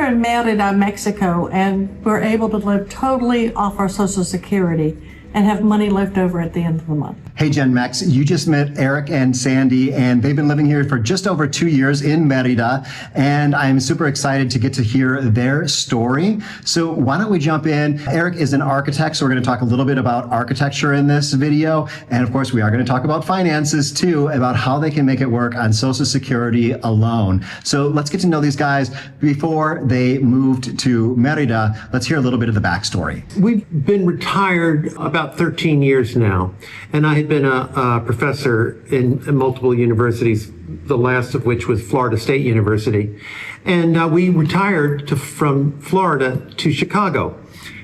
here in Mérida, Mexico, and we're able to live totally off our Social Security and have money left over at the end of the month. Hey, Gen Max, you just met Eric and Sandy, and they've been living here for just over 2 years in Mérida, and I'm super excited to get to hear their story. So why don't we jump in? Eric is an architect, so we're going to talk a little bit about architecture in this video, and of course we are going to talk about finances too, about how they can make it work on Social Security alone. So let's get to know these guys before they moved to Mérida. Let's hear a little bit of the backstory. We've been retired about 13 years now, and I had been a professor in multiple universities, the last of which was Florida State University. And we retired from Florida to Chicago.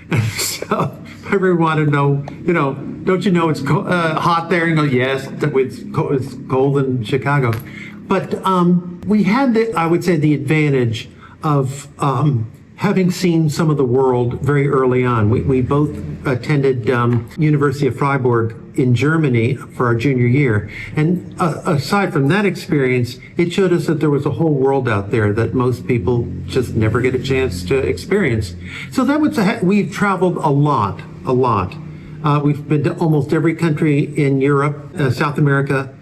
And so everyone wanted to know, don't you know it's hot there? And go, yes, it's cold in Chicago. But we had, I would say, the advantage of having seen some of the world very early on. We both attended University of Freiburg in Germany for our junior year. And aside from that experience, it showed us that there was a whole world out there that most people just never get a chance to experience. So we've traveled a lot. We've been to almost every country in Europe, South America,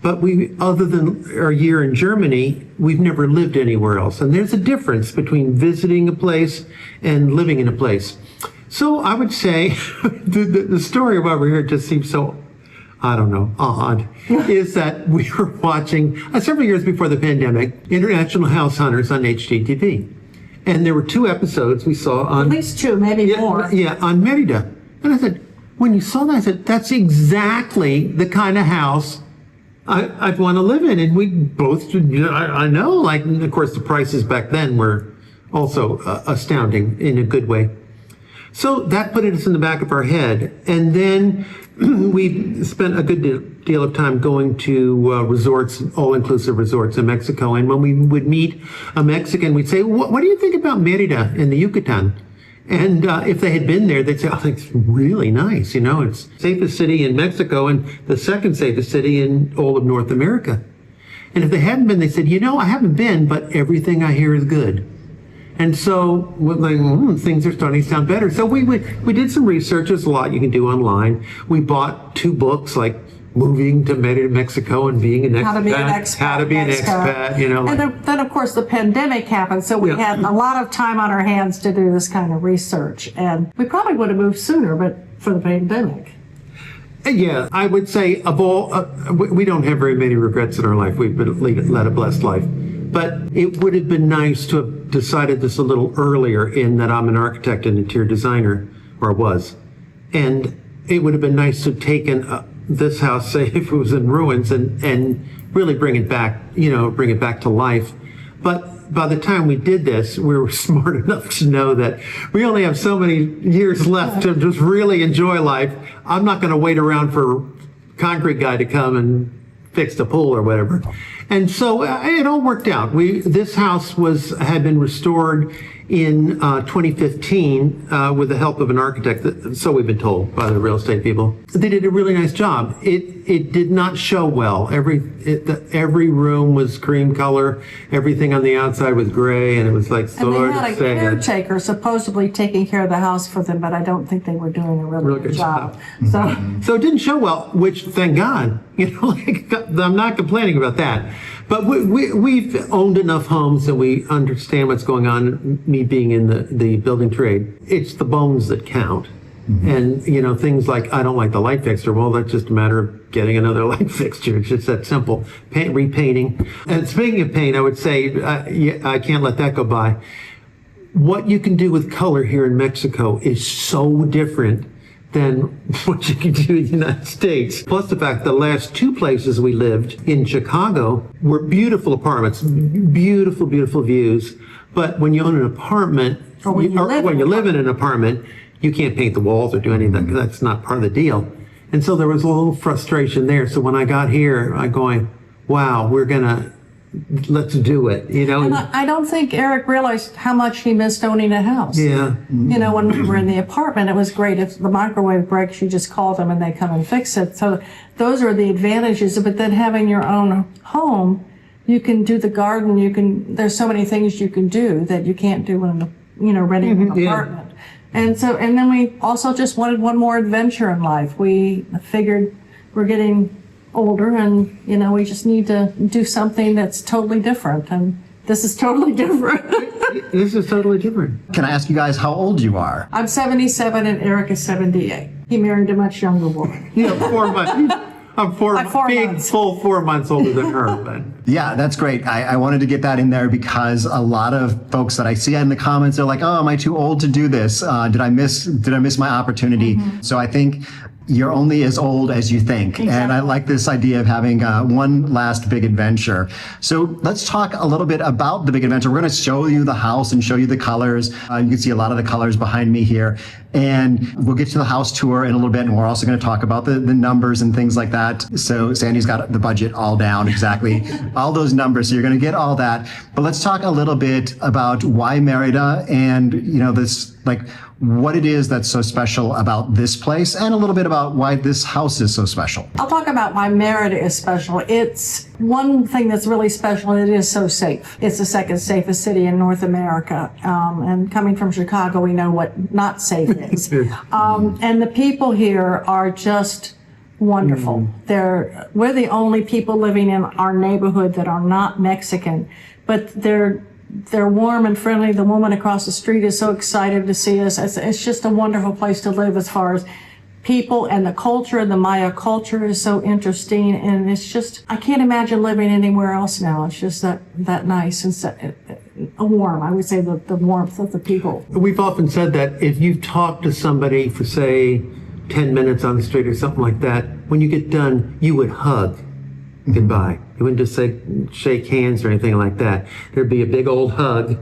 but other than our year in Germany, we've never lived anywhere else. And there's a difference between visiting a place and living in a place. So I would say the story of why we're here just seems so, odd, is that we were watching, several years before the pandemic, International House Hunters on HGTV. And there were 2 episodes we saw on... At least 2, maybe more. Yeah, on Mérida. And I said, when you saw that, I said, that's exactly the kind of house I'd want to live in. And we both, I know, of course, the prices back then were also astounding in a good way. So that put us in the back of our head. And then we spent a good deal of time going to resorts, all-inclusive resorts in Mexico. And when we would meet a Mexican, we'd say, what do you think about Mérida in the Yucatan? And if they had been there, they'd say, oh, it's really nice. It's the safest city in Mexico and the second safest city in all of North America. And if they hadn't been, they said, I haven't been, but everything I hear is good. And so we're like, things are starting to sound better. So we did some research. There's a lot you can do online. We bought 2 books, like Moving to Mérida, Mexico, and Being an Expat. How to be an expat. And then, of course, the pandemic happened, so we had a lot of time on our hands to do this kind of research. And we probably would have moved sooner, but for the pandemic. Yeah, I would say of all, we don't have very many regrets in our life. We've led a blessed life. But it would have been nice to have decided this a little earlier, in that I'm an architect and interior designer, or was. And it would have been nice to have taken this house, say if it was in ruins, and really bring it back to life. But by the time we did this, we were smart enough to know that we only have so many years left to just really enjoy life. I'm not going to wait around for a concrete guy to come and fix the pool or whatever. And so it all worked out. This house had been restored in 2015 with the help of an architect, so we've been told by the real estate people. They did a really nice job. It did not show well. Every room was cream color. Everything on the outside was gray, and it was like sort of sad. And they had a caretaker supposedly taking care of the house for them, but I don't think they were doing a really good job. So it didn't show well, which thank God. I'm not complaining about that. But we've owned enough homes that we understand what's going on, me being in the building trade. It's the bones that count. Mm-hmm. And, things like, I don't like the light fixture. Well, that's just a matter of getting another light fixture. It's just that simple. Repainting. And speaking of paint, I would say, I can't let that go by. What you can do with color here in Mexico is so different than what you can do in the United States. Plus the fact the last 2 places we lived in Chicago were beautiful apartments, beautiful, beautiful views. But when you own an apartment, or when you live in an apartment, you can't paint the walls or do anything. That's not part of the deal. And so there was a little frustration there. So when I got here, I'm going, wow, let's do it, And I don't think Eric realized how much he missed owning a house. Yeah. When we were in the apartment, it was great. If the microwave breaks, you just call them and they come and fix it. So those are the advantages. But then having your own home, you can do the garden. There's so many things you can do that you can't do in renting an apartment. And then we also just wanted one more adventure in life. We figured we're getting older and, we just need to do something that's totally different. And this is totally different. This is totally different. Can I ask you guys how old you are? I'm 77 and Eric is 78. He married a much younger woman. 4 months. I'm full 4 months older than her, but. Yeah, that's great. I wanted to get that in there because a lot of folks that I see in the comments are like, "Oh, am I too old to do this? Did I miss my opportunity?" So I think you're only as old as you think. Exactly. And I like this idea of having one last big adventure. So let's talk a little bit about the big adventure. We're going to show you the house and show you the colors. You can see a lot of the colors behind me here. And we'll get to the house tour in a little bit. And we're also going to talk about the numbers and things like that. So Sandy's got the budget all down, exactly. All those numbers. So you're going to get all that. But let's talk a little bit about why Mérida and, what it is that's so special about this place, and a little bit about why this house is so special. I'll talk about why Mérida is special. It's one thing that's really special, and it is so safe. It's the second safest city in North America. And coming from Chicago, we know what not safe is. And the people here are just wonderful. We're the only people living in our neighborhood that are not Mexican, but they're warm and friendly. The woman across the street is so excited to see us. It's just a wonderful place to live as far as people, and the culture. The Maya culture is so interesting, and it's just, I can't imagine living anywhere else now. It's just that nice and so, warm. I would say the warmth of the people. We've often said that if you've talked to somebody for, say, 10 minutes on the street or something like that, when you get done, you would hug goodbye. You wouldn't just say shake hands or anything like that. There'd be a big old hug.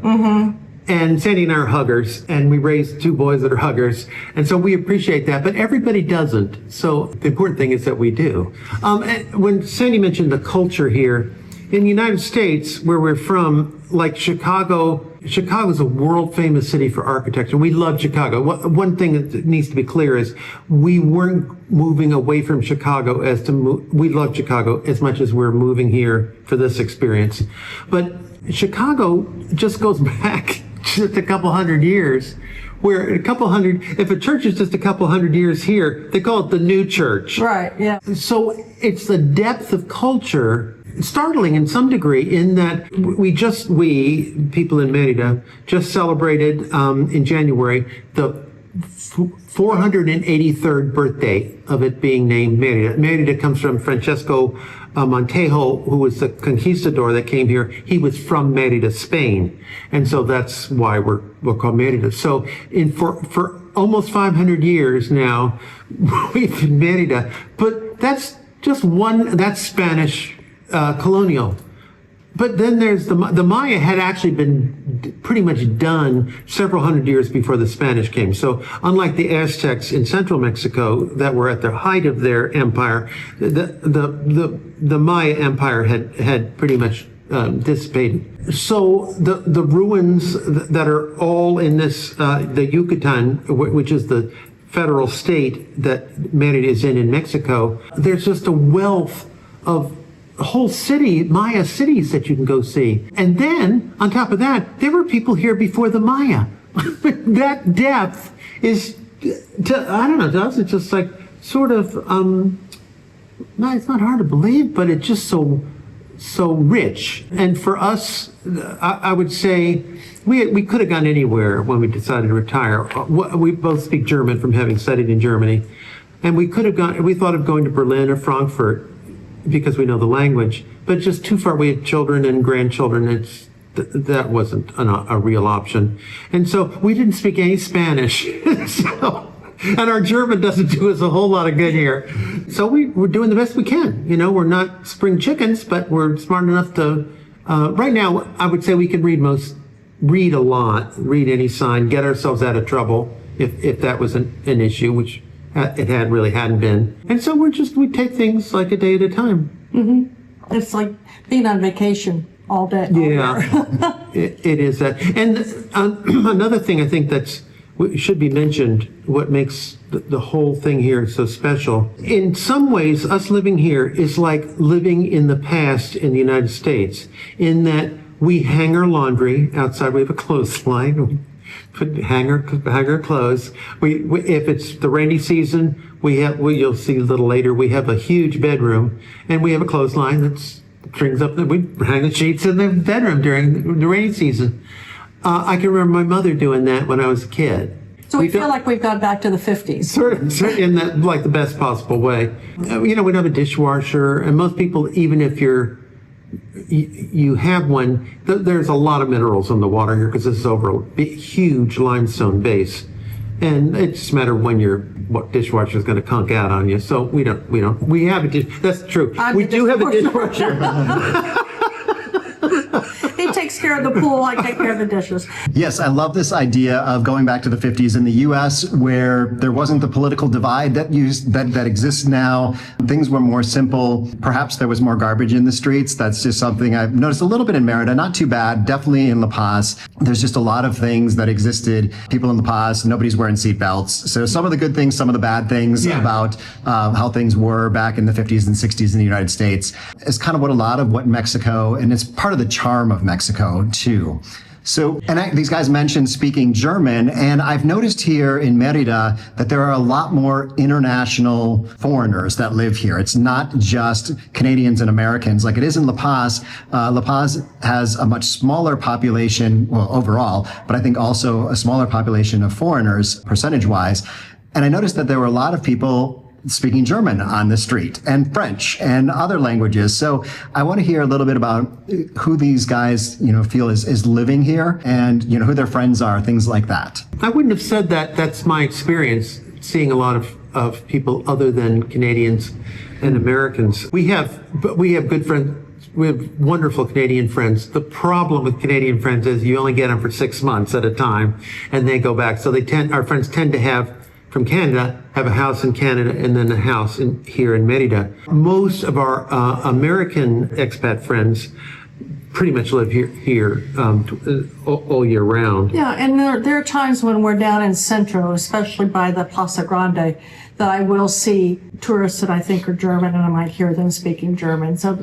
And Sandy and I are huggers, and we raised 2 boys that are huggers, and so we appreciate that, but everybody doesn't. So the important thing is that we do. And when Sandy mentioned the culture here, in the United States, where we're from, like Chicago's a world-famous city for architecture. We love Chicago. One thing that needs to be clear is we weren't moving away from Chicago we love Chicago as much as we're moving here for this experience. But Chicago just goes back just a couple hundred years, where if a church is just a couple hundred years here, they call it the new church. Right, yeah. So it's the depth of culture, startling in some degree, in that we people in Mérida just celebrated in January the 483rd birthday of it being named Mérida. Mérida comes from Francesco Montejo, who was the conquistador that came here. He was from Mérida, Spain, and so that's why we're called Mérida. So for almost 500 years now, we've been Mérida, but that's that's Spanish colonial. But then there's the Maya had actually been pretty much done several hundred years before the Spanish came. So unlike the Aztecs in central Mexico that were at the height of their empire, the Maya empire had pretty much dissipated. So the ruins that are all in this the Yucatan, which is the federal state that Mérida is in Mexico, there's just a wealth of whole Maya cities that you can go see. And then, on top of that, there were people here before the Maya. That depth is, to us, it's just like sort of, it's not hard to believe, but it's just so rich. And for us, I would say, we could have gone anywhere when we decided to retire. We both speak German from having studied in Germany. And we thought of going to Berlin or Frankfurt, because we know the language, but just too far. We had children and grandchildren. That wasn't a real option. And so we didn't speak any Spanish. And our German doesn't do us a whole lot of good here. So we're doing the best we can. We're not spring chickens, but we're smart enough to, right now, I would say we can read a lot, read any sign, get ourselves out of trouble if that was an issue, which it really hadn't been. And so we take things like a day at a time. Mm-hmm. It's like being on vacation all day. Yeah, it is that. And another thing I think that's it should be mentioned what makes the whole thing here so special. In some ways, us living here is like living in the past in the United States, in that we hang our laundry outside. We have a clothesline. We hang our clothes. If it's the rainy season, you'll see a little later, we have a huge bedroom, and we have a clothesline that strings up. We hang the sheets in the bedroom during the rainy season. I can remember my mother doing that when I was a kid. So we feel like we've gone back to the 50s. Sort of in that, like, the best possible way. We don't have a dishwasher, and most people, even if you have one, there's a lot of minerals in the water here because this is over a huge limestone base, and it's just a matter of when what dishwasher is going to conk out on you. So we have a that's true. We do have a dishwasher. He takes care of the pool, I take care of the dishes. Yes, I love this idea of going back to the 50s in the U.S., where there wasn't the political divide that exists now. Things were more simple. Perhaps there was more garbage in the streets. That's just something I've noticed a little bit in Mérida. Not too bad. Definitely in La Paz. There's just a lot of things that existed. People in La Paz, nobody's wearing seatbelts. So some of the good things, some of the bad things about how things were back in the 50s and 60s in the United States is kind of what Mexico, and it's part of the charm of Mexico too. So, these guys mentioned speaking German, and I've noticed here in Mérida that there are a lot more international foreigners that live here. It's not just Canadians and Americans like it is in La Paz. La Paz has a much smaller population, well, overall, but I think also a smaller population of foreigners percentage-wise. And I noticed that there were a lot of people speaking German on the street, and French and other languages. So I want to hear a little bit about who these guys, feel is living here, and who their friends are, things like that. I wouldn't have said that. That's my experience, seeing a lot of people other than Canadians and Americans. We have good friends. We have wonderful Canadian friends. The problem with Canadian friends is you only get them for 6 months at a time, and they go back. So our friends tend to have, from Canada, have a house in Canada and then a house here in Mérida. Most of our American expat friends pretty much live here all year round. Yeah, and there are times when we're down in Centro, especially by the Plaza Grande, that I will see tourists that I think are German, and I might hear them speaking German. So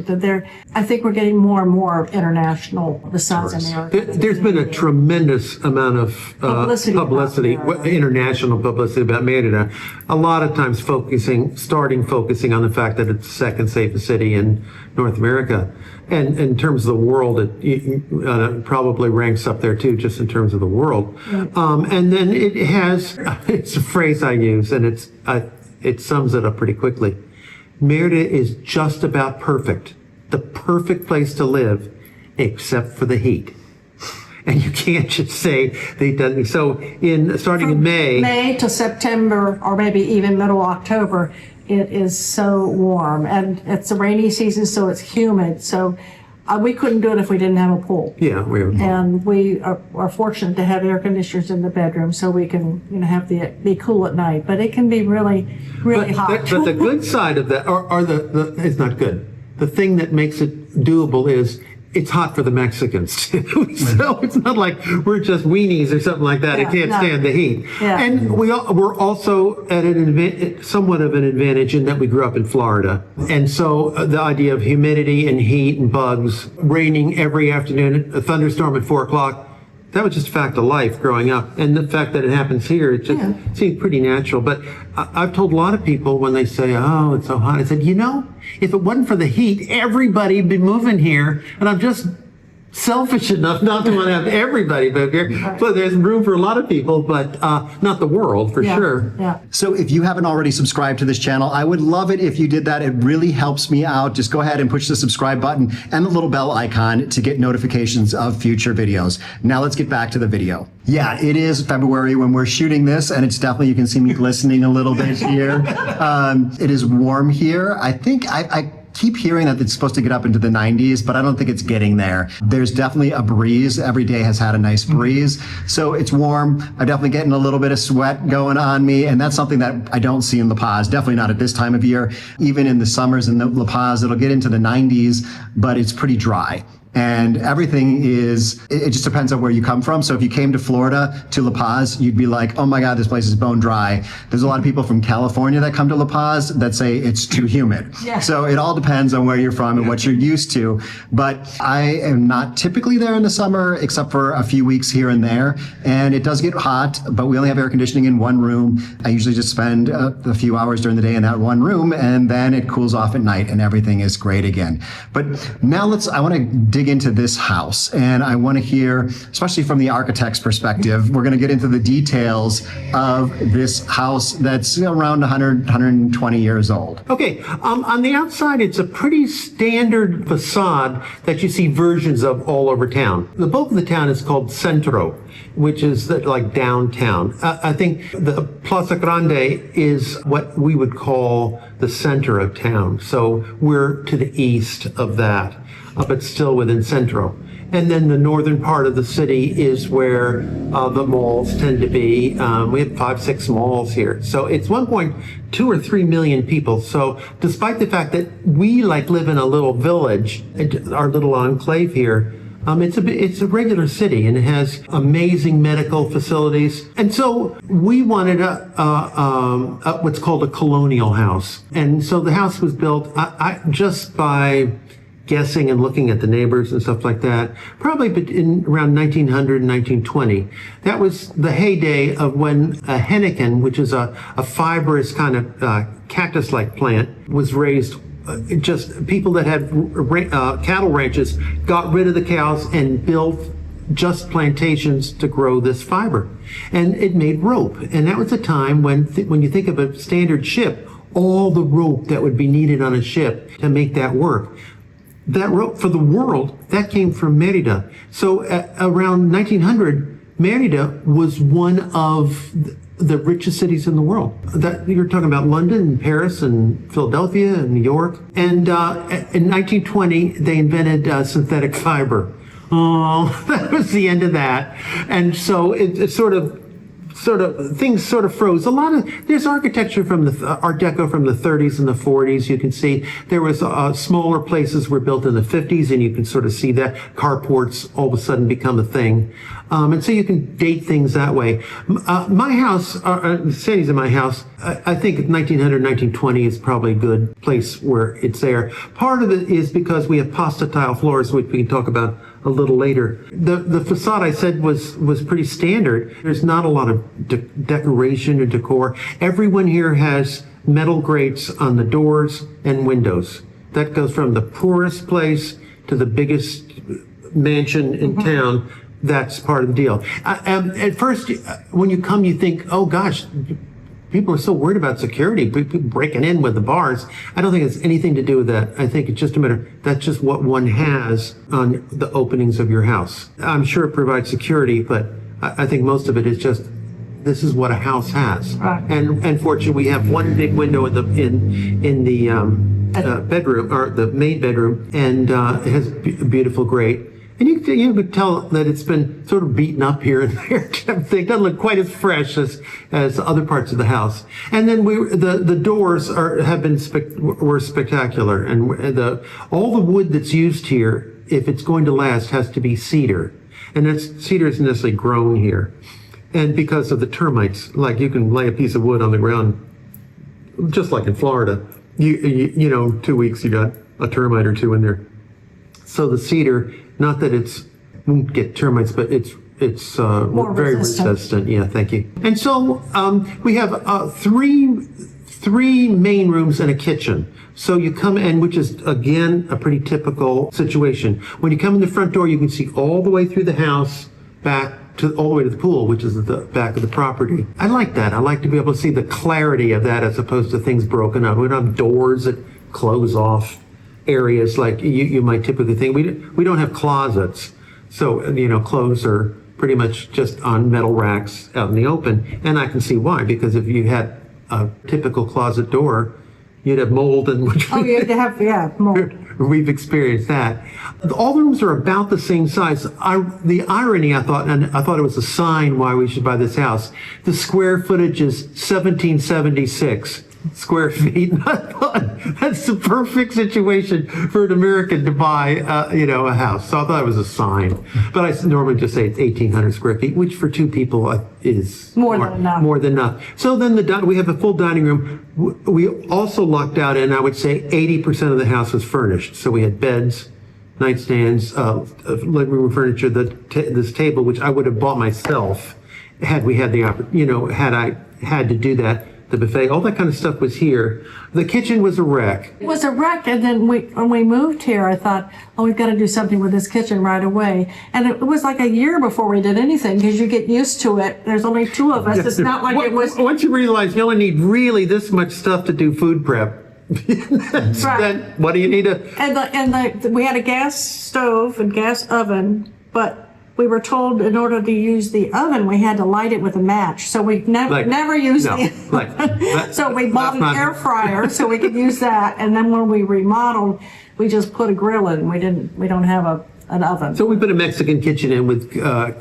I think we're getting more and more international besides America. There's been a tremendous amount of publicity, international publicity about Mérida. A lot of times focusing on the fact that it's the second safest city in North America. And in terms of the world, it probably ranks up there too, just in terms of the world. And then it's a phrase I use, and it sums it up pretty quickly. Mérida is just about perfect, the perfect place to live, except for the heat. And you can't just say they done. So starting in May to September, or maybe even middle October, it is so warm, and it's a rainy season, so it's humid. So we couldn't do it if we didn't have a pool. Yeah, we have a pool. And we are fortunate to have air conditioners in the bedroom, so we can be cool at night. But it can be really, really hot. But the good side of that, or it's not good. The thing that makes it doable is it's hot for the Mexicans too. So it's not like we're just weenies or something like that. It can't stand the heat. Yeah. And we're also at somewhat of an advantage in that we grew up in Florida. And so the idea of humidity and heat and bugs, raining every afternoon, a thunderstorm at 4 o'clock, that was just a fact of life growing up. And the fact that it happens here, it just seems pretty natural. But I've told a lot of people when they say, oh, it's so hot, I said, if it wasn't for the heat, everybody'd be moving here. And I'm just selfish enough not to want to have everybody move here. So there's room for a lot of people, but not the world, for sure. Yeah. So if you haven't already subscribed to this channel, I would love it if you did that. It really helps me out. Just go ahead and push the subscribe button and the little bell icon to get notifications of future videos. Now let's get back to the video. Yeah, it is February when we're shooting this, and it's definitely, you can see me glistening a little bit here. It is warm here. I think I keep hearing that it's supposed to get up into the 90s, but I don't think it's getting there. There's definitely a breeze. Every day has had a nice breeze. So it's warm. I'm definitely getting a little bit of sweat going on me, and that's something that I don't see in La Paz. Definitely not at this time of year. Even in the summers in La Paz, it'll get into the 90s, but it's pretty dry. And everything it just depends on where you come from. So if you came to Florida, to La Paz, you'd be like, oh my God, this place is bone dry. There's a lot of people from California that come to La Paz that say it's too humid. Yeah. So it all depends on where you're from and what you're used to. But I am not typically there in the summer, except for a few weeks here and there. And it does get hot, but we only have air conditioning in one room. I usually just spend a few hours during the day in that one room, and then it cools off at night and everything is great again. But now I want to dig into this house, and I want to hear, especially from the architect's perspective, we're going to get into the details of this house that's around 100, 120 years old. Okay, on the outside, it's a pretty standard facade that you see versions of all over town. The bulk of the town is called Centro, which is like downtown. I think the Plaza Grande is what we would call the center of town. So we're to the east of that, but still within Centro. And then the northern part of the city is where the malls tend to be. We have 5-6 malls here. So it's 1.2 or 3 million people. So despite the fact that we live in a little village, our little enclave here, it's a regular city, and it has amazing medical facilities. And so we wanted what's called a colonial house. And so the house was built just by guessing and looking at the neighbors and stuff like that, probably in around 1900 and 1920. That was the heyday of when a henequen, which is a fibrous kind of cactus-like plant, was raised. Just people that had cattle ranches got rid of the cows and built just plantations to grow this fiber. And it made rope. And that was a time when you think of a standard ship, all the rope that would be needed on a ship to make that work. That rope for the world, that came from Mérida. So around 1900, Mérida was one of the richest cities in the world. That you're talking about London and Paris and Philadelphia and New York. And in 1920, they invented synthetic fiber. Oh, that was the end of that. And so it sort of things sort of froze. There's architecture from the Art Deco from the 30s and the 40s. You can see there was smaller places were built in the 50s, and you can sort of see that carports all of a sudden become a thing. And so you can date things that way. My house, Sandy's in my house, I think 1900, 1920 is probably a good place where it's there. Part of it is because we have pasta tile floors, which we can talk about a little later. The facade I said was pretty standard. There's not a lot of decoration or decor. Everyone here has metal grates on the doors and windows. That goes from the poorest place to the biggest mansion in town. That's part of the deal. At first, when you come, you think, oh gosh, people are so worried about security, people breaking in with the bars. I don't think it's anything to do with that. I think it's just a matter, that's just what one has on the openings of your house. I'm sure it provides security, but I think most of it is just, this is what a house has. Right. And fortunately, we have one big window in the bedroom, or the main bedroom, and it has a beautiful grate. And you could tell that it's been sort of beaten up here and there. It doesn't look quite as fresh as other parts of the house. And then the doors were spectacular. And all the wood that's used here, if it's going to last, has to be cedar. And cedar isn't necessarily grown here. And because of the termites, like you can lay a piece of wood on the ground, just like in Florida, you know, 2 weeks you got a termite or two in there. So the cedar, not that won't get termites, but it's very resistant. Yeah, thank you. And so we have three main rooms and a kitchen. So you come in, which is again a pretty typical situation. When you come in the front door, you can see all the way through the house back all the way to the pool, which is at the back of the property. I like that. I like to be able to see the clarity of that as opposed to things broken up. We don't have doors that close off areas like you might typically think. We don't have closets, so clothes are pretty much just on metal racks out in the open. And I can see why, because if you had a typical closet door, you'd have mold, and you'd have mold. We've experienced that. All the rooms are about the same size. The irony, I thought it was a sign why we should buy this house. The square footage is 1776. square feet. And I thought that's the perfect situation for an American to buy, a house. So I thought it was a sign. But I normally just say it's 1,800 square feet, which for two people is More than enough. More than enough. So then we have a full dining room. We also lucked out, and I would say 80% of the house was furnished. So we had beds, nightstands, living room furniture, this table, which I would have bought myself had we had the had I had to do that. The buffet, all that kind of stuff was here. The kitchen was a wreck. It was a wreck, and then when we moved here, I thought, oh, we've got to do something with this kitchen right away. And it was like a year before we did anything, because you get used to it. There's only two of us. It's not like it was. Once you realize you only need really this much stuff to do food prep, then what do you need to? And we had a gas stove and gas oven, but we were told in order to use the oven, we had to light it with a match. So we never used the so we bought an air fryer so we could use that. And then when we remodeled, we just put a grill in. We don't have an oven. So we put a Mexican kitchen in with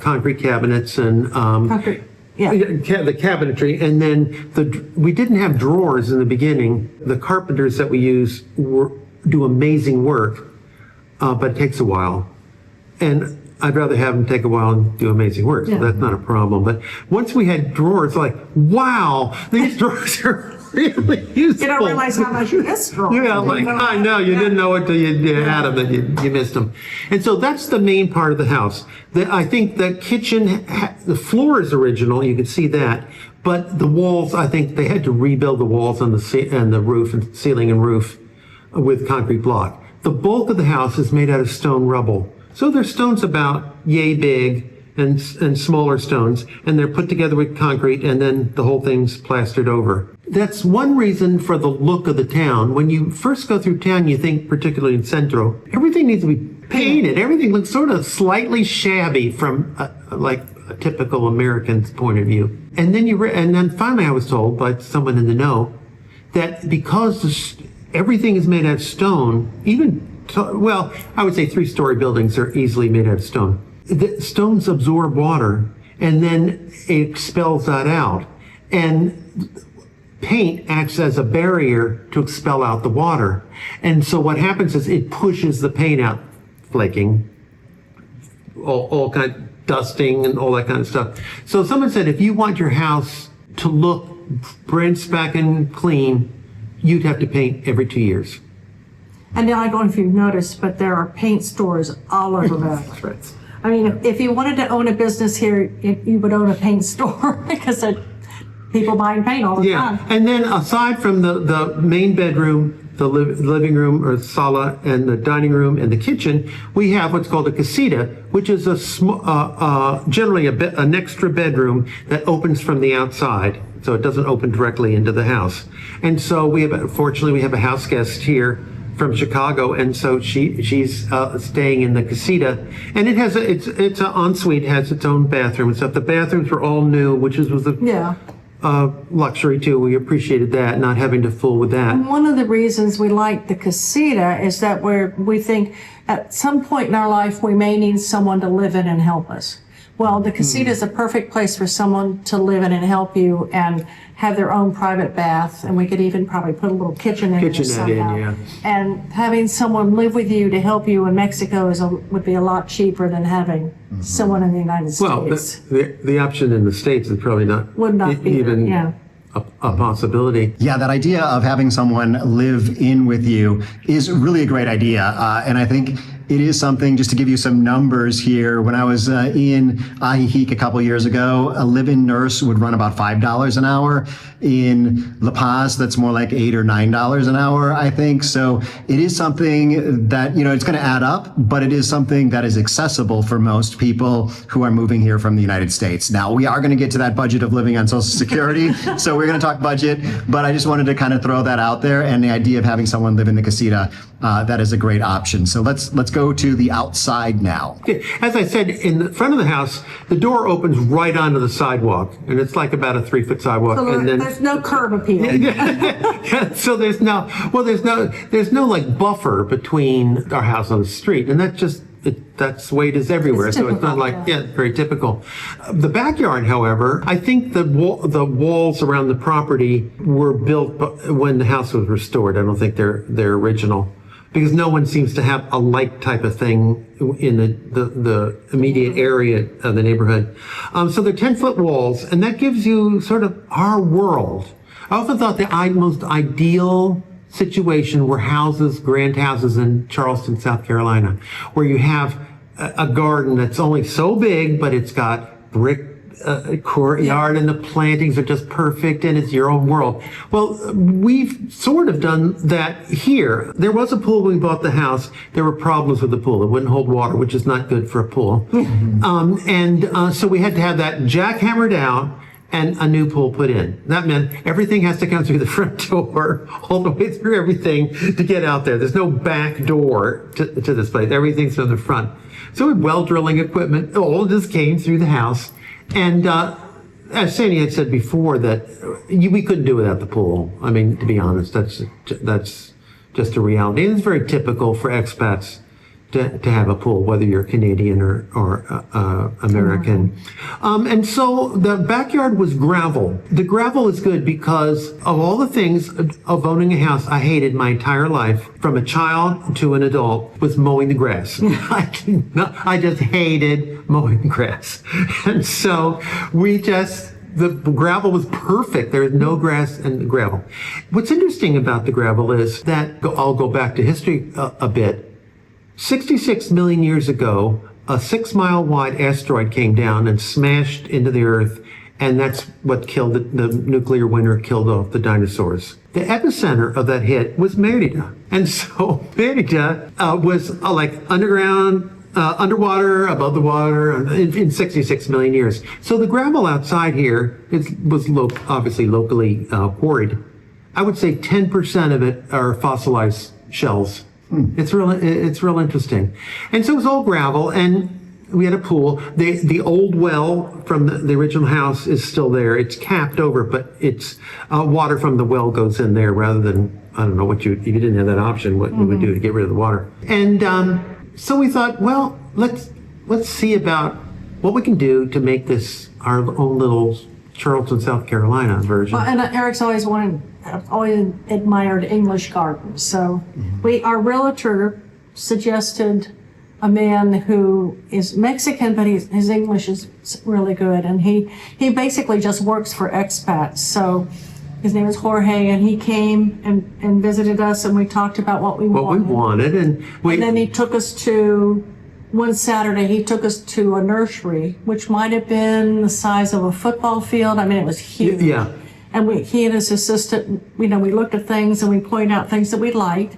concrete cabinets and Concrete. Yeah. the cabinetry, and then we didn't have drawers in the beginning. The carpenters that we use do amazing work, but it takes a while. And I'd rather have them take a while and do amazing work, so that's not a problem. But once we had drawers, like, wow, these drawers are really useful. You don't realize how much you missed drawers. Yeah, like, I know, you didn't know it till you had them and you missed them. And so that's the main part of the house. I think the kitchen, the floor is original, you can see that. But the walls, I think they had to rebuild the walls and the roof and ceiling and roof with concrete block. The bulk of the house is made out of stone rubble. So there's stones about yay big and smaller stones, and they're put together with concrete, and then the whole thing's plastered over. That's one reason for the look of the town. When you first go through town, you think, particularly in Central, everything needs to be painted. Everything looks sort of slightly shabby from like a typical American's point of view. And then and then finally I was told by someone in the know that because everything is made out of stone, I would say 3-story buildings are easily made out of stone. The stones absorb water, and then it expels that out. And paint acts as a barrier to expel out the water. And so what happens is it pushes the paint out, flaking, all kind of dusting and all that kind of stuff. So someone said, if you want your house to look brand spanking clean, you'd have to paint every 2 years. And now I don't know if you've noticed, but there are paint stores all over That's right. I mean, if you wanted to own a business here, you would own a paint store because people buying paint all the time. And then aside from the main bedroom, the living room or sala, and the dining room and the kitchen, we have what's called a casita, which is generally an extra bedroom that opens from the outside. So it doesn't open directly into the house. And so fortunately, we have a house guest here from Chicago, and so she's staying in the casita, and it's an ensuite, has its own bathroom and stuff. The bathrooms were all new, which was the luxury too. We appreciated that, not having to fool with that. And one of the reasons we like the casita is that we think at some point in our life we may need someone to live in and help us. Well, the casita is a perfect place for someone to live in and help you and have their own private bath, and we could even probably put a little kitchen in there somehow. And having someone live with you to help you in Mexico would be a lot cheaper than having someone in the United States. Well, the option in the States is probably would not be even a possibility. Yeah, that idea of having someone live in with you is really a great idea, and I think it is something, just to give you some numbers here, when I was in Ajijic a couple years ago, a live-in nurse would run about $5 an hour. In La Paz, that's more like $8 or $9 an hour, I think. So it is something that, it's going to add up, but it is something that is accessible for most people who are moving here from the United States. Now, we are going to get to that budget of living on Social Security, so we're going to talk budget, but I just wanted to kind of throw that out there, and the idea of having someone live in the casita, that is a great option. So let's go to the outside now. Okay. As I said, in the front of the house, the door opens right onto the sidewalk, and it's like about a 3-foot sidewalk. So and then there's no curb appeal. So there's no like buffer between our house and the street, and that just that's the way it is everywhere. It's So it's not typical, like, very typical. The backyard, however, I think the walls around the property were built when the house was restored. I don't think they're original, because no one seems to have a like type of thing in the immediate area of the neighborhood. So they're 10-foot walls, and that gives you sort of our world. I often thought the most ideal situation were grand houses in Charleston, South Carolina, where you have a garden that's only so big, but it's got brick courtyard, and the plantings are just perfect, and it's your own world. Well, we've sort of done that here. There was a pool when we bought the house. There were problems with the pool. It wouldn't hold water, which is not good for a pool. So we had to have that jackhammered out and a new pool put in. That meant everything has to come through the front door, all the way through everything to get out there. There's no back door to this place. Everything's from the front. So we had well drilling equipment. All of this came through the house. And as Sandy had said before, that we couldn't do without the pool. I mean, to be honest, that's just a reality. And it's very typical for expats to have a pool, whether you're Canadian or American. And so the backyard was gravel. The gravel is good because of all the things of owning a house I hated my entire life, from a child to an adult, was mowing the grass. I just hated mowing the grass. And so the gravel was perfect. There was no grass and gravel. What's interesting about the gravel is that, I'll go back to history a bit. 66 million years ago, a 6-mile wide asteroid came down and smashed into the Earth, and that's what killed the nuclear winter, killed off the dinosaurs. The epicenter of that hit was Mérida. And so Mérida was like underground, underwater, above the water, in 66 million years. So the gravel outside here was obviously locally quarried. I would say 10% of it are fossilized shells. It's real interesting. And so it was all gravel, and we had a pool. The old well from the original house is still there. It's capped over, but it's water from the well goes in there rather than, I don't know what if you didn't have that option, what you would do to get rid of the water. And so we thought, well, let's see about what we can do to make this our own little Charleston, South Carolina version. Well, and Eric's always admired English gardens. So our realtor suggested a man who is Mexican, but his English is really good. And he basically just works for Expats. So his name is Jorge, and he came and visited us, and we talked about what we wanted. And then he took us to, one Saturday, he took us to a nursery, which might have been the size of a football field. I mean, it was huge. Yeah. And he and his assistant, we looked at things and we pointed out things that we liked.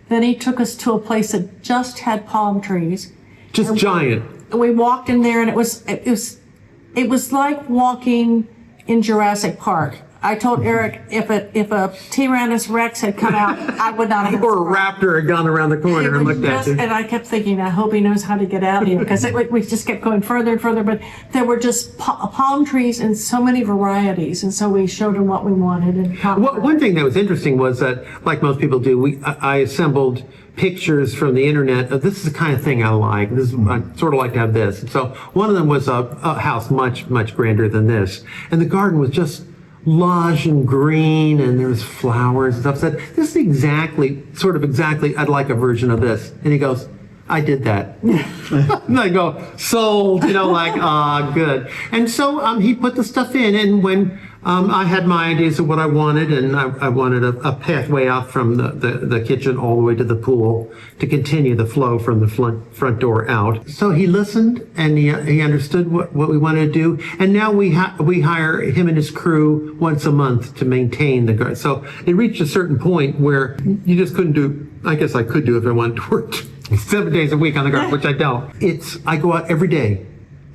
Then he took us to a place that just had palm trees. Just giant. And we walked in there, and it was like walking in Jurassic Park. I told Eric, if a Tyrannosaurus Rex had come out, I would not have. Or a raptor had gone around the corner and looked at you. And I kept thinking, I hope he knows how to get out of here, because we just kept going further and further. But there were just palm trees in so many varieties, and so we showed him what we wanted. And one thing that was interesting was that, like most people do, I assembled pictures from the internet of, this is the kind of thing I like. I sort of like to have this. And so one of them was a house much, much grander than this, and the garden was just lush and green, and there was flowers and stuff. Said, this is exactly, I'd like a version of this. And he goes, I did that. And I go, sold, good. And so he put the stuff in, and when I had my ideas of what I wanted, and I wanted a pathway out from the kitchen all the way to the pool to continue the flow from the front door out. So he listened, and he understood what we wanted to do. And now we hire him and his crew once a month to maintain the garden. So it reached a certain point where you just couldn't do, I guess I could do if I wanted to work 7 days a week on the garden, which I don't. I go out every day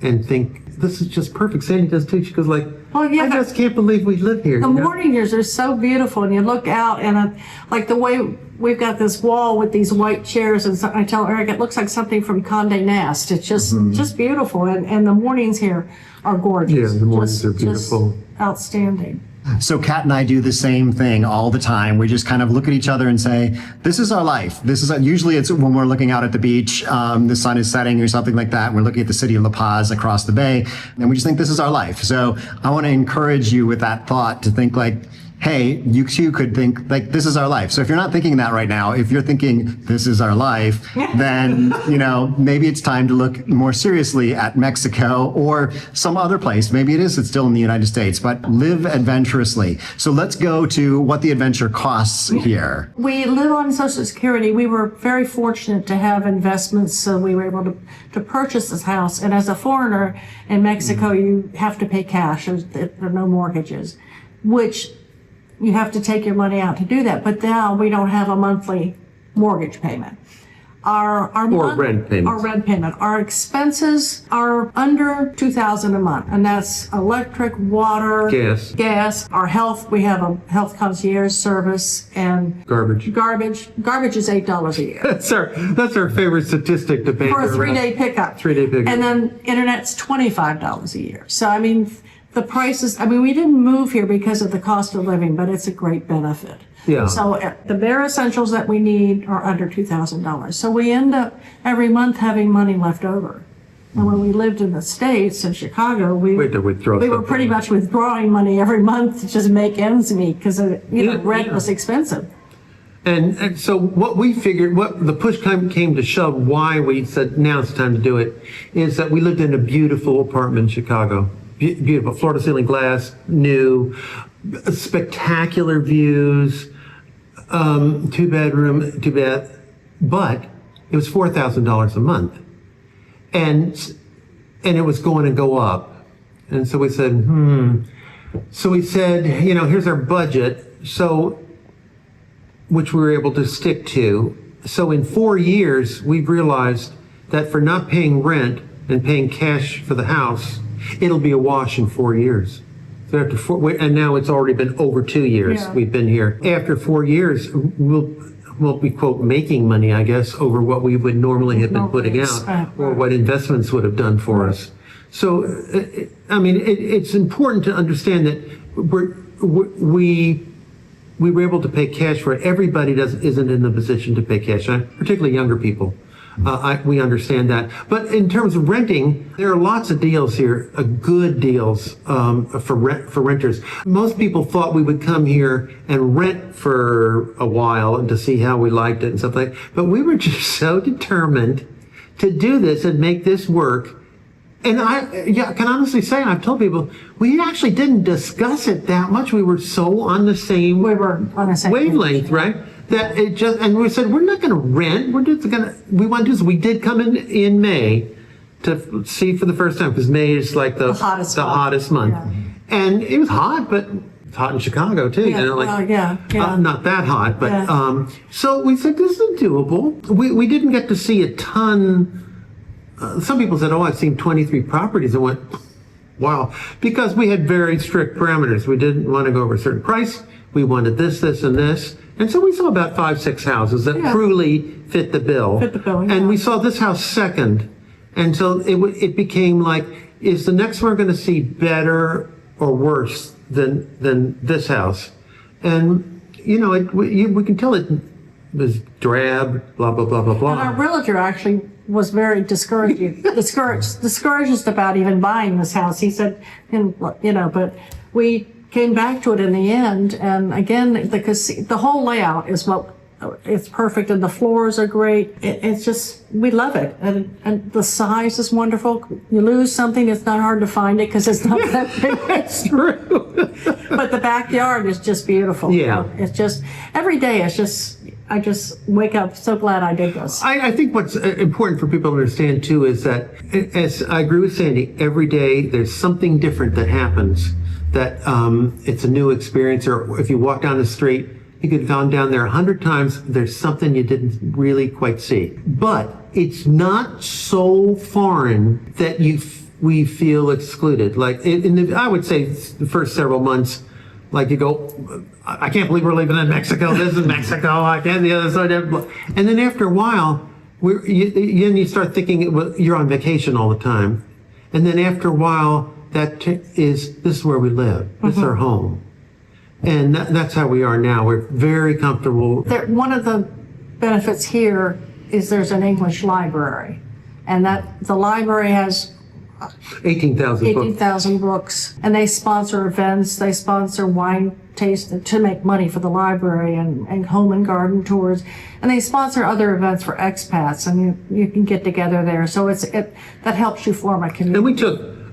and think, this is just perfect. Sandy does too. She goes like, I just can't believe we live here. The mornings are so beautiful, and you look out, and like the way we've got this wall with these white chairs, and so I tell Eric it looks like something from Condé Nast. It's just beautiful, and the mornings here are gorgeous. Yeah, the mornings are beautiful. Just outstanding. So Kat and I do the same thing all the time. We just kind of look at each other and say, this is our life. Usually it's when we're looking out at the beach, the sun is setting or something like that. We're looking at the city of La Paz across the bay, and we just think this is our life. So I want to encourage you with that thought to think like, hey, you too could think like this is our life. So if you're not thinking that right now, if you're thinking this is our life, then, maybe it's time to look more seriously at Mexico or some other place. Maybe it's still in the United States, but live adventurously. So let's go to what the adventure costs here. We live on Social Security. We were very fortunate to have investments, so we were able to purchase this house. And as a foreigner in Mexico, you have to pay cash. There are no mortgages, which you have to take your money out to do that. But now we don't have a monthly mortgage payment. Our rent payment. Our rent payment. Our expenses are under $2,000 a month, and that's electric, water, gas. Our health, we have a health concierge service, and garbage. Garbage is $8 a year. That's our favorite statistic to pay For a 3-day pickup. 3-day pickup. And then internet's $25 a year. So I mean, the prices, we didn't move here because of the cost of living, but it's a great benefit. Yeah. So the bare essentials that we need are under $2,000. So we end up every month having money left over. And when we lived in the States, in Chicago, we were pretty much withdrawing money every month to just make ends meet because rent was expensive. And so what we figured, what the push came to shove, why we said now it's time to do it, is that we lived in a beautiful apartment in Chicago. Beautiful, floor-to-ceiling glass, new, spectacular views, 2-bedroom, 2-bath, but it was $4,000 a month, and it was going to go up, and so we said, So we said, here's our budget, which we were able to stick to. So in 4 years, we've realized that for not paying rent and paying cash for the house, it'll be a wash in 4 years. So after and now it's already been over 2 years we've been here. After 4 years, we'll be, quote, making money, I guess, over what we would normally have been putting out or what investments would have done for us. So, it's important to understand that we were able to pay cash for it. Everybody isn't in the position to pay cash, particularly younger people. We understand that. But in terms of renting, there are lots of deals here, good deals for renters. Most people thought we would come here and rent for a while and to see how we liked it and stuff like that. But we were just so determined to do this and make this work. And I can honestly say, I've told people, we actually didn't discuss it that much. We were so on the same wavelength, right? That it just, and we said, we're not going to rent. We want to do this. We did come in May to see for the first time, because May is like the hottest month. Yeah. And it was hot, but it's hot in Chicago too. Not that hot, but, so we said, this is doable. We didn't get to see a ton. Some people said, I've seen 23 properties. I went, wow, because we had very strict parameters. We didn't want to go over a certain price. We wanted this, this, and this. And so we saw about 5-6 houses that truly fit the bill. And we saw this house second. And so it became like, is the next one going to see better or worse than this house? And, we can tell it was drab, blah, blah, blah, blah, blah. And our realtor actually was very discouraged about even buying this house. He said, but we came back to it in the end, and again, the whole layout is it's perfect, and the floors are great. It's just, we love it, and the size is wonderful. You lose something, it's not hard to find it because it's not that big. It's true. But the backyard is just beautiful. Yeah. It's just, every day I just wake up so glad I did this. I think what's important for people to understand too is that, as I agree with Sandy, every day there's something different that happens. That it's a new experience, or if you walk down the street, you could have gone down there 100 times, there's something you didn't really quite see. But it's not so foreign that we feel excluded. Like I would say the first several months, like you go, I can't believe we're living in Mexico. This is Mexico. I can't the other side. And then after a while, you start thinking you're on vacation all the time. And then after a while, this is where we live. This is our home. And that's how we are now. We're very comfortable. One of the benefits here is there's an English library, and that the library has 18,000 books. 18,000 books, and they sponsor events, they sponsor wine tasting to make money for the library, and home and garden tours, and they sponsor other events for expats, and you can get together there. So that helps you form a community.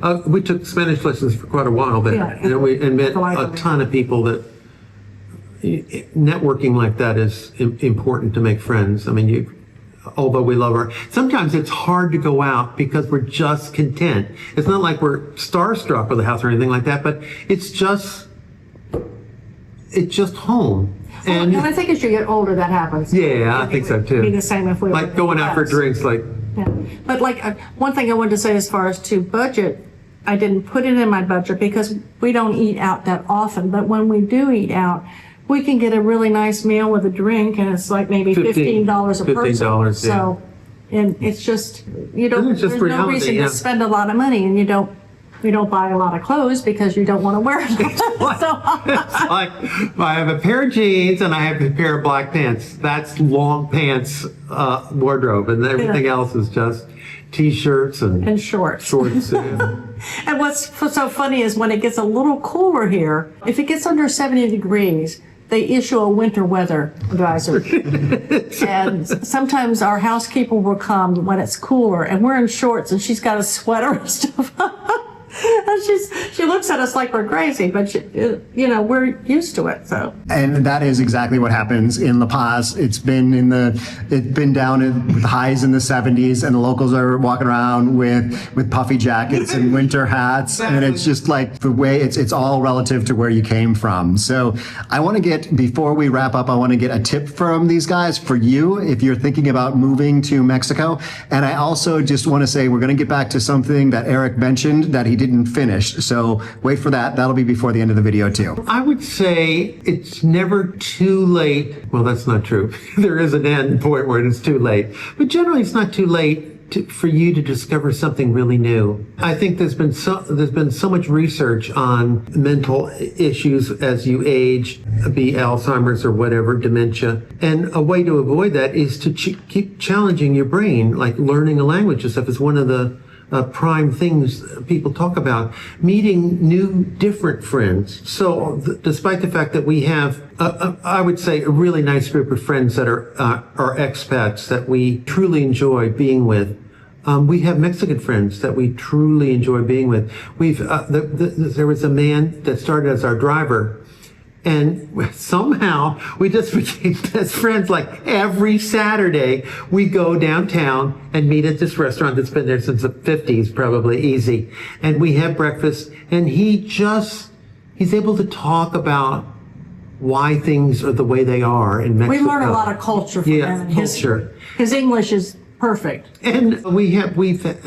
And we took Spanish lessons for quite a while there, Yeah, and met a ton of people. That networking like that is important to make friends. I mean, although we love sometimes it's hard to go out because we're just content. It's not like we're starstruck with the house or anything like that, but it's just home. And I think as you get older, that happens. Yeah, I think so too. It'd be the same if we were like going out for drinks, like. Yeah. But one thing I wanted to say as far as to budget, I didn't put it in my budget because we don't eat out that often. But when we do eat out, we can get a really nice meal with a drink, and it's like maybe $15 a person. $15, yeah. So, and it's just, there's no reality, reason yeah. to spend a lot of money, and you don't buy a lot of clothes because you don't want to wear them. It's like I have a pair of jeans and I have a pair of black pants. That's long pants wardrobe, and everything else is just t-shirts and shorts. Yeah. And what's so funny is when it gets a little cooler here, if it gets under 70 degrees, they issue a winter weather advisory. And sometimes our housekeeper will come when it's cooler, and we're in shorts, and she's got a sweater and stuff. And she looks at us like we're crazy, but we're used to it. So. And that is exactly what happens in La Paz. It's been down with highs in the 70s, and the locals are walking around with puffy jackets and winter hats, and it's just like the way it's all relative to where you came from. So I want to before we wrap up, I want to get a tip from these guys for you if you're thinking about moving to Mexico. And I also just want to say we're going to get back to something that Eric mentioned that he didn't finish. So wait for that. That'll be before the end of the video too. I would say it's never too late. Well, that's not true. There is an end point where it's too late. But generally, it's not too late for you to discover something really new. I think there's been so much research on mental issues as you age, be Alzheimer's or whatever, dementia. And a way to avoid that is to keep challenging your brain, like learning a language and stuff is one of the prime things people talk about. Meeting new, different friends. So despite the fact that we have, I would say, a really nice group of friends that are expats that we truly enjoy being with. We have Mexican friends that we truly enjoy being with. There was a man that started as our driver, and somehow we just became best friends. Like every Saturday, we go downtown and meet at this restaurant that's been there since the 50s, probably easy. And we have breakfast, and he's able to talk about why things are the way they are in Mexico. We learn a lot of culture from him. And culture. His English is perfect. And we've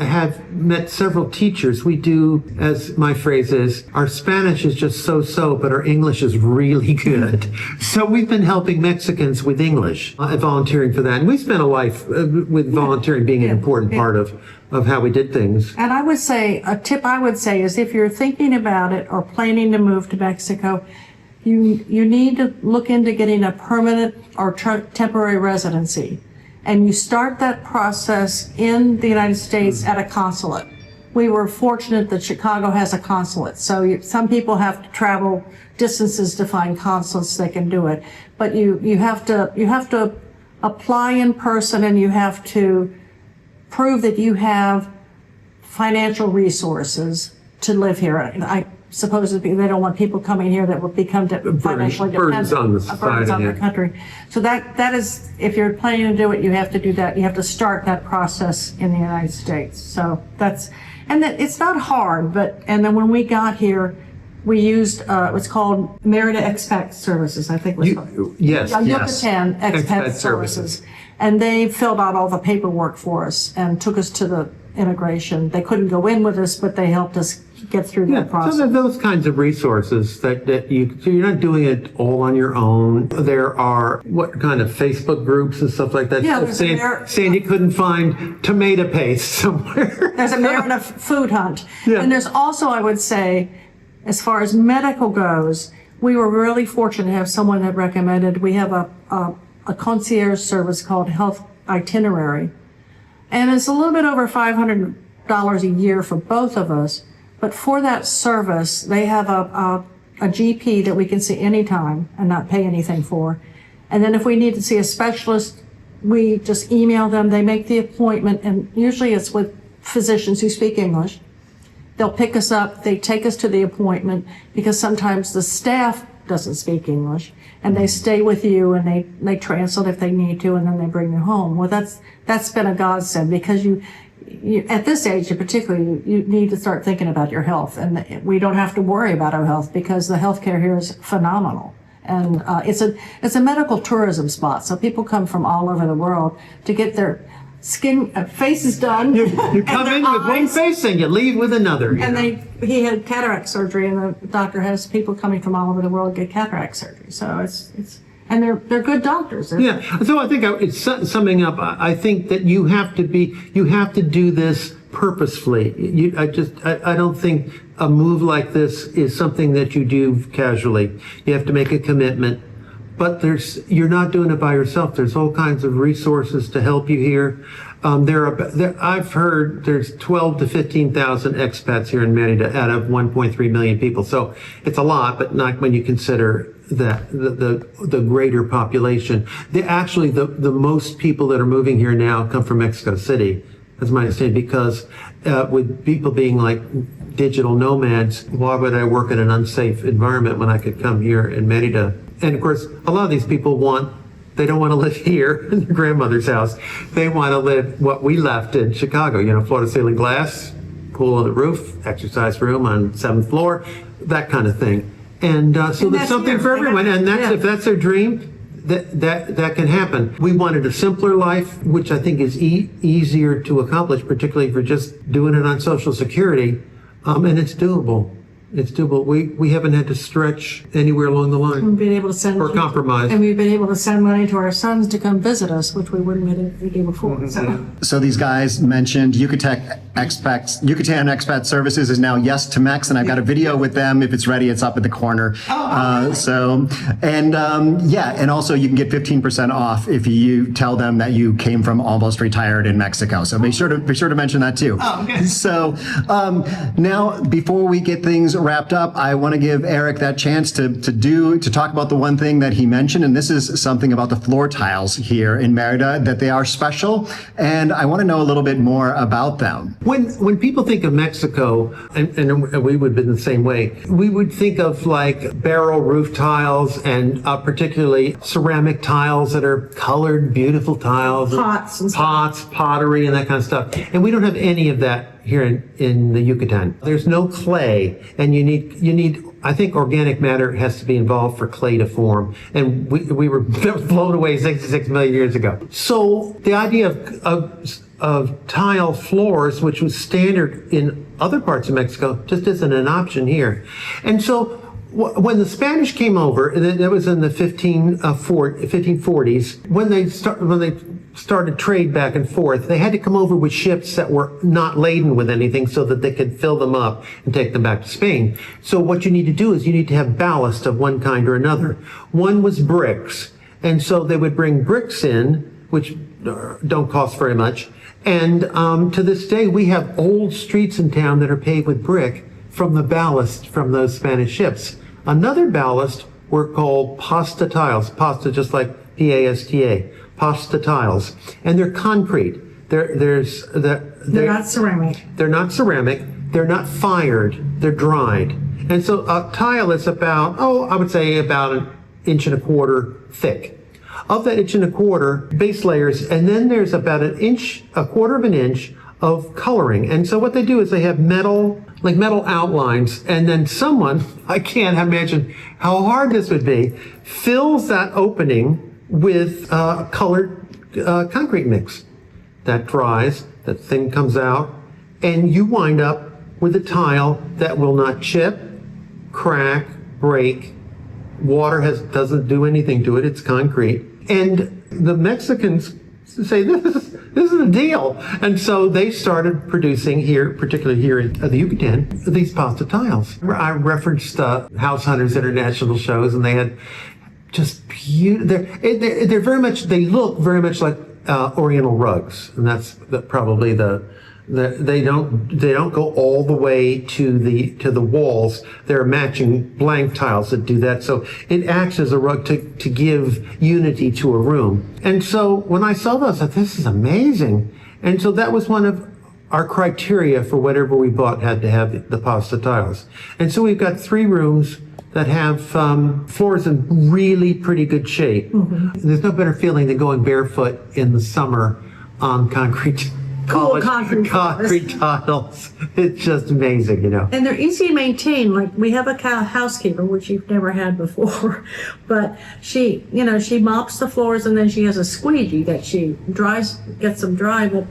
met several teachers. We do, as my phrase is, our Spanish is just so, but our English is really good. So we've been helping Mexicans with English and volunteering for that. And we spent a life with volunteering being an important part of how we did things. And I would say, a tip I would say is if you're thinking about it or planning to move to Mexico, you need to look into getting a permanent or temporary residency. And you start that process in the United States at a consulate. We were fortunate that Chicago has a consulate. So some people have to travel distances to find consulates that can do it. But you have to apply in person, and you have to prove that you have financial resources to live here. I suppose they don't want people coming here that will become financially burdens on the society, burdens on the country. So that is, if you're planning to do it, you have to do that. You have to start that process in the United States. So it's not hard, and then when we got here, we used what's called Mérida Expat Services, I think was called. Yes. Yucatan Expat Services. And they filled out all the paperwork for us and took us to the immigration. They couldn't go in with us, but they helped us get through that process. So those kinds of resources so you're not doing it all on your own. There are what kind of Facebook groups and stuff like that. Yeah, Sandy couldn't find tomato paste somewhere. There's a Mérida food hunt. Yeah. And there's also, I would say, as far as medical goes, we were really fortunate to have someone that recommended, we have a concierge service called Health Itinerary. And it's a little bit over $500 a year for both of us. But for that service, they have a GP that we can see anytime and not pay anything for. And then if we need to see a specialist, we just email them, they make the appointment, and usually it's with physicians who speak English. They'll pick us up, they take us to the appointment, because sometimes the staff doesn't speak English, and they stay with you and they translate if they need to, and then they bring you home. Well, that's been a godsend, because you at this age, particularly, you need to start thinking about your health, and we don't have to worry about our health because the healthcare here is phenomenal. And it's a medical tourism spot, so people come from all over the world to get their faces done. You come in with one face and you leave with another. And he had cataract surgery, and the doctor has people coming from all over the world get cataract surgery. So and they're good doctors. Yeah. So I think it's summing up. I think that you have to do this purposefully. I don't think a move like this is something that you do casually. You have to make a commitment. But you're not doing it by yourself. There's all kinds of resources to help you here. I've heard there's 12 to 15,000 expats here in Mérida out of 1.3 million people. So it's a lot, but not when you consider that the greater population. The most people that are moving here now come from Mexico City, as my understanding, because with people being like digital nomads, why would I work in an unsafe environment when I could come here in Mérida? And of course, a lot of these people they don't want to live here in their grandmother's house. They want to live what we left in Chicago, floor to ceiling glass, pool on the roof, exercise room on 7th floor, that kind of thing. And so there's something for everyone. And if that's their dream, that can happen. We wanted a simpler life, which I think is easier to accomplish, particularly for just doing it on Social Security. And it's doable. It's doable. We haven't had to stretch anywhere along the line. We've been able to send or compromise. And we've been able to send money to our sons to come visit us, which we wouldn't have been able to do before. Mm-hmm. So these guys mentioned Yucatan Expat Services is now Yes to Mex, and I've got a video with them. If it's ready, it's up at the corner. And also you can get 15% off if you tell them that you came from almost retired in Mexico. So be sure to mention that too. Oh, okay. So now, before we get things wrapped up, I want to give Eric that chance to talk about the one thing that he mentioned, and this is something about the floor tiles here in Mérida, that they are special, and I want to know a little bit more about them. When people think of Mexico, and we would have been the same way, we would think of like barrel roof tiles and particularly ceramic tiles that are colored, beautiful tiles, pots, pottery, and that kind of stuff. And we don't have any of that here in the Yucatan. There's no clay, and you need. I think organic matter has to be involved for clay to form, and we were blown away 66 million years ago. So the idea of tile floors, which was standard in other parts of Mexico, just isn't an option here. And so when the Spanish came over, that was in the 1540s, when they started trade back and forth, they had to come over with ships that were not laden with anything so that they could fill them up and take them back to Spain. So what you need to do is you need to have ballast of one kind or another. One was bricks. And so they would bring bricks in, which don't cost very much. And to this day, we have old streets in town that are paved with brick from the ballast from those Spanish ships. Another ballast were called pasta tiles. Pasta just like P-A-S-T-A. Pasta tiles. And they're concrete. They're not ceramic. They're not ceramic. They're not fired. They're dried. And so a tile is about, I would say about 1.25 inches thick. Of that 1.25 inch, base layers, and then there's about 1/4 of an inch of coloring. And so what they do is they have metal outlines, and then someone, I can't imagine how hard this would be, fills that opening with colored concrete mix. That dries, that thing comes out, and you wind up with a tile that will not chip, crack, break. Water doesn't do anything to it. It's concrete. And the Mexicans say, this this is a deal. And so they started producing here, particularly here in the Yucatan, these pasta tiles. I referenced House Hunters International shows, and they had just beautiful. They're very much. They look very much like Oriental rugs, and that's probably they don't go all the way to the walls. They're matching blank tiles that do that. So it acts as a rug to give unity to a room. And so when I saw those, I thought, this is amazing. And so that was one of our criteria for whatever we bought had to have the pasta tiles. And so we've got 3 rooms that have floors in really pretty good shape. Mm-hmm. There's no better feeling than going barefoot in the summer on concrete. Cool concrete tiles. It's just amazing, And they're easy to maintain. Like, we have a housekeeper, which you've never had before, but she mops the floors, and then she has a squeegee that she gets them dry. But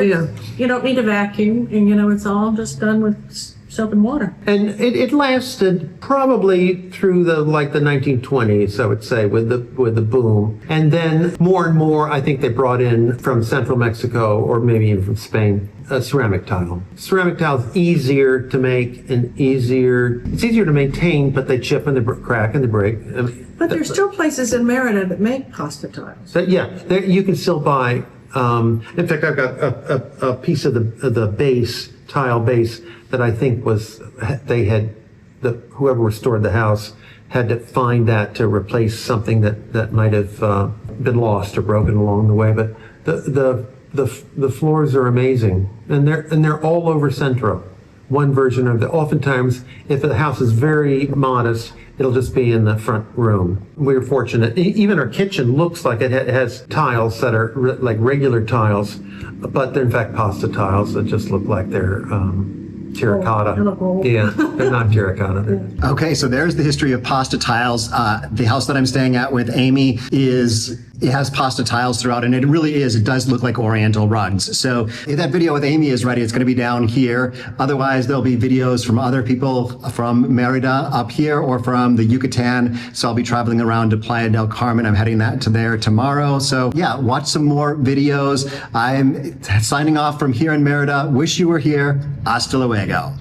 you don't need a vacuum, and it's all just done with soap and water. And it lasted probably through the 1920s, I would say, with the boom. And then more and more, I think they brought in from central Mexico, or maybe even from Spain, a ceramic tile. Ceramic tile is easier to make and it's easier to maintain, but they chip and they crack and they break. But there's still places in Mérida that make pasta tiles. So, you can still buy. In fact, I've got a piece of the tile base that I think whoever restored the house had to find that to replace something that might have been lost or broken along the way. But the floors are amazing, and they're all over Centro. One version of oftentimes, if the house is very modest, it'll just be in the front room. We're fortunate. Even our kitchen looks like it has tiles that are like regular tiles, but they're in fact pasta tiles that just look like they're terracotta. Yeah, they're not terracotta. Okay, so there's the history of pasta tiles. The house that I'm staying at with Amy it has pasta tiles throughout, and it does look like Oriental rugs. So if that video with Amy is ready, it's going to be down here. Otherwise, there'll be videos from other people from Mérida up here or from the Yucatan. So I'll be traveling around to Playa del Carmen. I'm heading to there tomorrow. So yeah, watch some more videos. I'm signing off from here in Mérida. Wish you were here. Hasta luego.